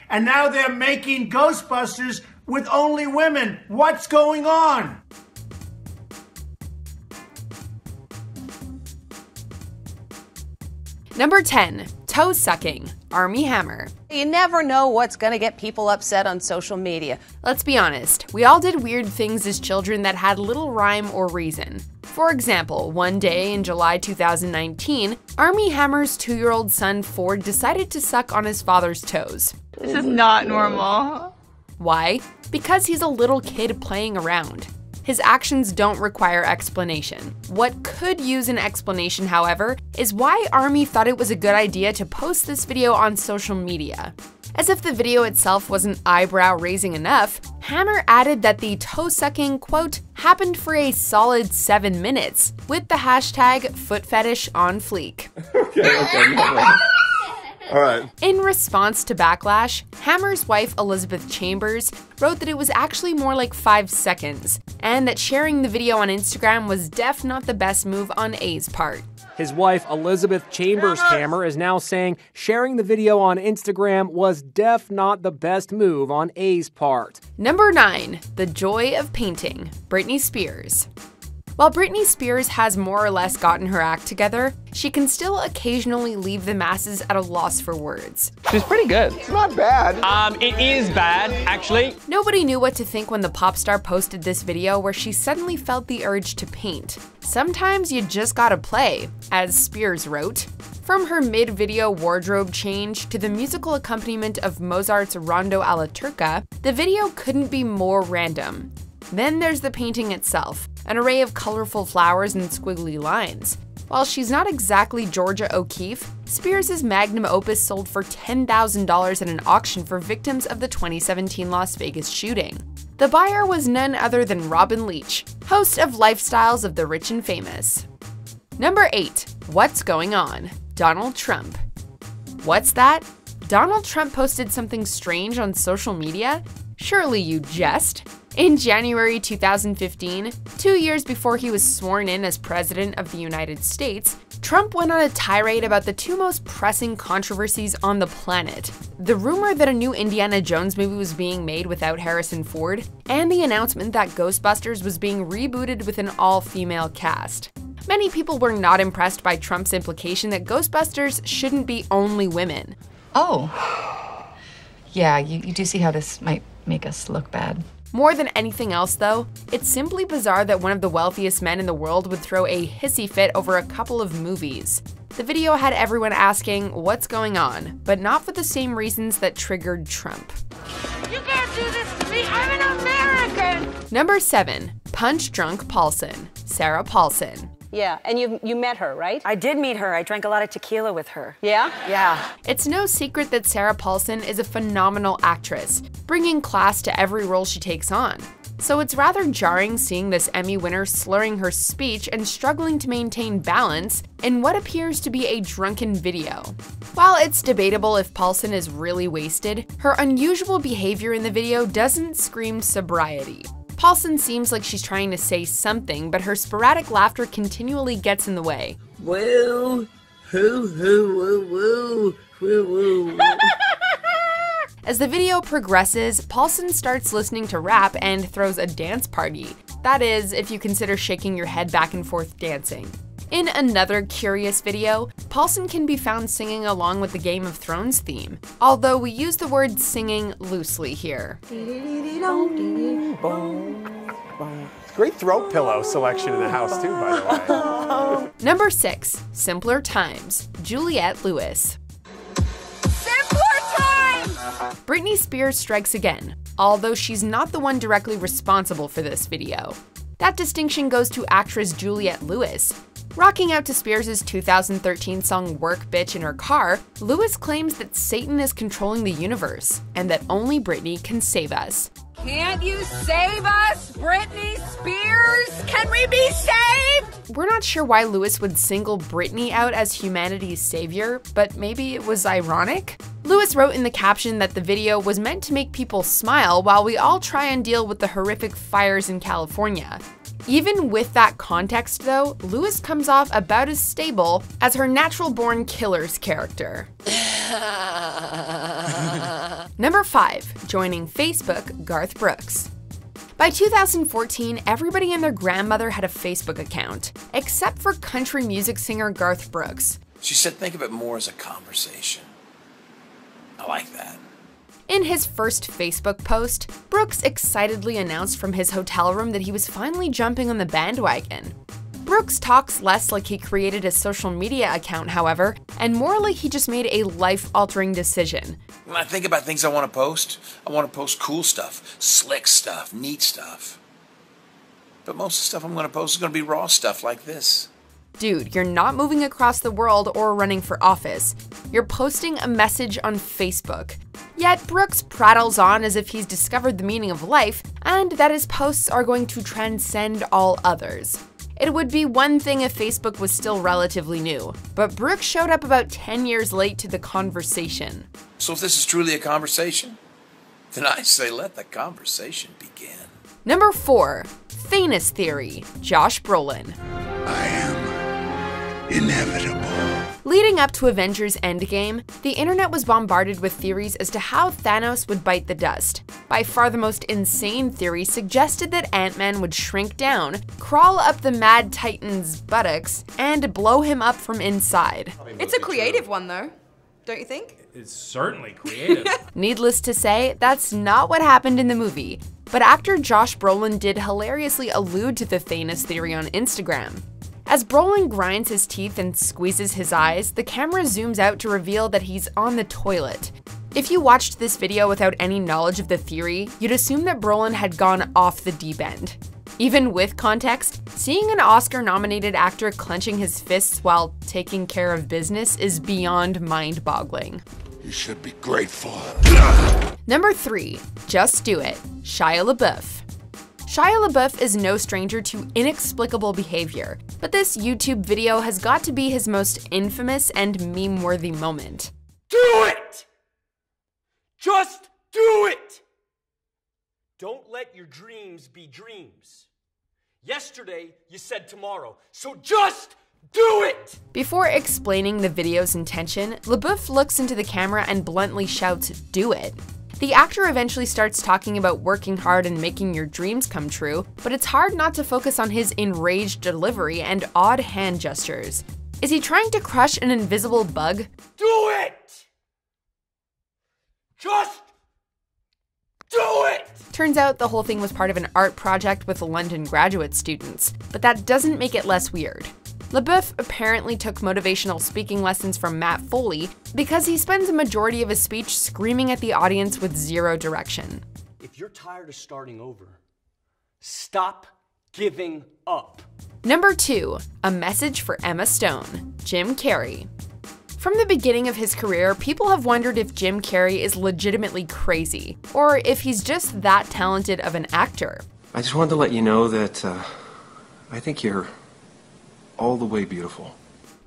and now they're making Ghostbusters with only women. What's going on? Number 10. Toe sucking. Armie Hammer. You never know what's going to get people upset on social media. Let's be honest, we all did weird things as children that had little rhyme or reason. For example, one day in July 2019, Armie Hammer's 2-year-old son Ford decided to suck on his father's toes. This is not normal. Why? Because he's a little kid playing around. His actions don't require explanation. What could use an explanation, however, is why Armie thought it was a good idea to post this video on social media. As if the video itself wasn't eyebrow-raising enough, Hammer added that the toe-sucking, quote, happened for a solid 7 minutes, with the hashtag #footfetishonfleek. Okay. All right. In response to backlash, Hammer's wife Elizabeth Chambers wrote that it was actually more like 5 seconds, and that sharing the video on Instagram was not the best move on A's part. His wife Elizabeth Chambers Hammer is now saying sharing the video on Instagram was not the best move on A's part. Number 9. The joy of painting. Britney Spears. While Britney Spears has more or less gotten her act together, she can still occasionally leave the masses at a loss for words. She's pretty good. It's not bad. It is bad, actually. Nobody knew what to think when the pop star posted this video where she suddenly felt the urge to paint. Sometimes you just gotta play, as Spears wrote. From her mid-video wardrobe change to the musical accompaniment of Mozart's Rondo alla Turca, the video couldn't be more random. Then there's the painting itself, an array of colorful flowers and squiggly lines. While she's not exactly Georgia O'Keeffe, Spears' magnum opus sold for $10,000 at an auction for victims of the 2017 Las Vegas shooting. The buyer was none other than Robin Leach, host of Lifestyles of the Rich and Famous. Number 8. What's going on? Donald Trump. What's that? Donald Trump posted something strange on social media? Surely you jest. In January 2015, 2 years before he was sworn in as President of the United States, Trump went on a tirade about the 2 most pressing controversies on the planet: the rumor that a new Indiana Jones movie was being made without Harrison Ford, and the announcement that Ghostbusters was being rebooted with an all-female cast. Many people were not impressed by Trump's implication that Ghostbusters shouldn't be only women. Oh. Yeah, you do see how this might make us look bad. More than anything else, though, it's simply bizarre that one of the wealthiest men in the world would throw a hissy fit over a couple of movies. The video had everyone asking, what's going on? But not for the same reasons that triggered Trump. You can't do this to me, I'm an American! Number 7. Punch Drunk Paulson. Sarah Paulson. Yeah, and you met her, right? I did meet her. I drank a lot of tequila with her. Yeah? Yeah. It's no secret that Sarah Paulson is a phenomenal actress, bringing class to every role she takes on. So it's rather jarring seeing this Emmy winner slurring her speech and struggling to maintain balance in what appears to be a drunken video. While it's debatable if Paulson is really wasted, her unusual behavior in the video doesn't scream sobriety. Paulson seems like she's trying to say something, but her sporadic laughter continually gets in the way. Woo, hoo, hoo, woo, woo, woo, woo. As the video progresses, Paulson starts listening to rap and throws a dance party. That is, if you consider shaking your head back and forth dancing. In another curious video, Paulson can be found singing along with the Game of Thrones theme, although we use the word singing loosely here. Great throat pillow selection in the house too, by the way. Number 6. Simpler Times. Juliette Lewis. Simpler times! Britney Spears strikes again, although she's not the one directly responsible for this video. That distinction goes to actress Juliette Lewis. Rocking out to Spears' 2013 song Work Bitch in her car, Lewis claims that Satan is controlling the universe, and that only Britney can save us. Can't you save us, Britney Spears? Can we be saved? We're not sure why Lewis would single Britney out as humanity's savior, but maybe it was ironic? Lewis wrote in the caption that the video was meant to make people smile while we all try and deal with the horrific fires in California. Even with that context though, Lewis comes off about as stable as her natural-born killer's character. Number 5. Joining Facebook, Garth Brooks. By 2014, everybody and their grandmother had a Facebook account, except for country music singer Garth Brooks. She said think of it more as a conversation. I like that. In his first Facebook post, Brooks excitedly announced from his hotel room that he was finally jumping on the bandwagon. Brooks talks less like he created a social media account, however, and more like he just made a life-altering decision. When I think about things I want to post cool stuff, slick stuff, neat stuff. But most of the stuff I'm going to post is going to be raw stuff like this. Dude, you're not moving across the world or running for office. You're posting a message on Facebook. Yet Brooks prattles on as if he's discovered the meaning of life and that his posts are going to transcend all others. It would be one thing if Facebook was still relatively new, but Brooks showed up about 10 years late to the conversation. So if this is truly a conversation, then I say let the conversation begin. Number 4. Thanos Theory, Josh Brolin. I am inevitable. Leading up to Avengers Endgame, the internet was bombarded with theories as to how Thanos would bite the dust. By far the most insane theory suggested that Ant-Man would shrink down, crawl up the Mad Titan's buttocks, and blow him up from inside. It's a creative one though, don't you think? It's certainly creative. Needless to say, that's not what happened in the movie, but actor Josh Brolin did hilariously allude to the Thanos theory on Instagram. As Brolin grinds his teeth and squeezes his eyes, the camera zooms out to reveal that he's on the toilet. If you watched this video without any knowledge of the theory, you'd assume that Brolin had gone off the deep end. Even with context, seeing an Oscar-nominated actor clenching his fists while taking care of business is beyond mind-boggling. You should be grateful. Number 3. Just Do It, Shia LaBeouf. Shia LaBeouf is no stranger to inexplicable behavior, but this YouTube video has got to be his most infamous and meme-worthy moment. Do it! Just do it! Don't let your dreams be dreams. Yesterday, you said tomorrow, so just do it! Before explaining the video's intention, LaBeouf looks into the camera and bluntly shouts, "Do it." The actor eventually starts talking about working hard and making your dreams come true, but it's hard not to focus on his enraged delivery and odd hand gestures. Is he trying to crush an invisible bug? Do it! Just do it! Turns out the whole thing was part of an art project with London graduate students, but that doesn't make it less weird. LaBeouf apparently took motivational speaking lessons from Matt Foley because he spends a majority of his speech screaming at the audience with zero direction. If you're tired of starting over, stop giving up. Number 2. A message for Emma Stone, Jim Carrey. From the beginning of his career, people have wondered if Jim Carrey is legitimately crazy, or if he's just that talented of an actor. I just wanted to let you know that I think you're all the way beautiful.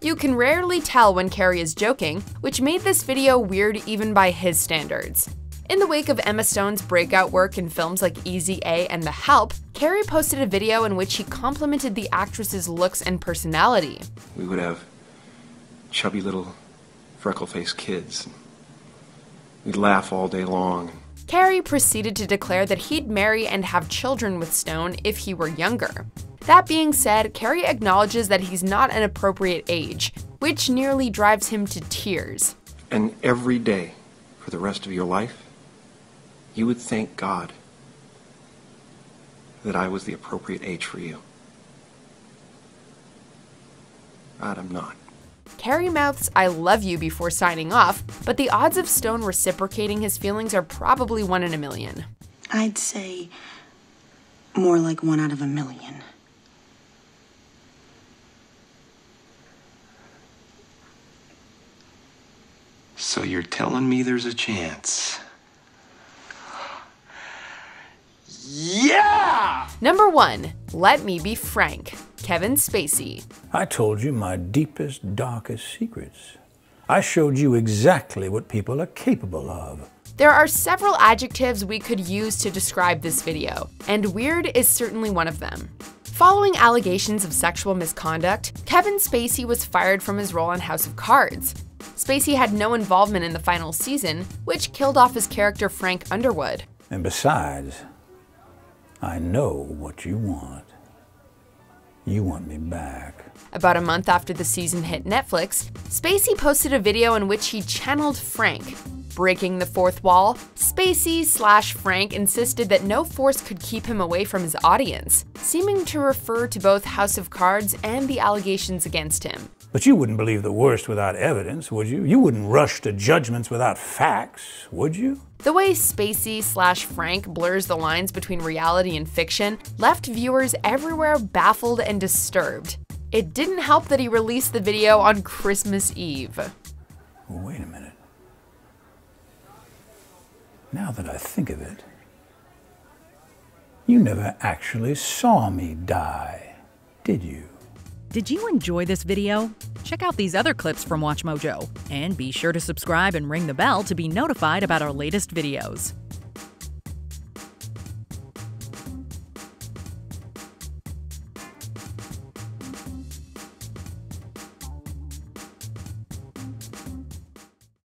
You can rarely tell when Carrey is joking, which made this video weird even by his standards. In the wake of Emma Stone's breakout work in films like Easy A and The Help, Carrey posted a video in which he complimented the actress's looks and personality. We would have chubby little freckle-faced kids. We'd laugh all day long. Carrey proceeded to declare that he'd marry and have children with Stone if he were younger. That being said, Carrey acknowledges that he's not an appropriate age, which nearly drives him to tears. And every day, for the rest of your life, you would thank God that I was the appropriate age for you. God, I'm not. Carrey mouths "I love you" before signing off, but the odds of Stone reciprocating his feelings are probably 1 in a million. I'd say more like 1 out of a million. So you're telling me there's a chance? Yeah! Number 1. Let Me Be Frank, Kevin Spacey. I told you my deepest, darkest secrets. I showed you exactly what people are capable of. There are several adjectives we could use to describe this video, and weird is certainly one of them. Following allegations of sexual misconduct, Kevin Spacey was fired from his role on House of Cards. Spacey had no involvement in the final season, which killed off his character Frank Underwood. And besides, I know what you want. You want me back. About a month after the season hit Netflix, Spacey posted a video in which he channeled Frank. Breaking the fourth wall, Spacey/Frank insisted that no force could keep him away from his audience, seeming to refer to both House of Cards and the allegations against him. But you wouldn't believe the worst without evidence, would you? You wouldn't rush to judgments without facts, would you? The way Spacey/Frank blurs the lines between reality and fiction left viewers everywhere baffled and disturbed. It didn't help that he released the video on Christmas Eve. Well, wait a minute. Now that I think of it, you never actually saw me die, did you? Did you enjoy this video? Check out these other clips from WatchMojo, and be sure to subscribe and ring the bell to be notified about our latest videos.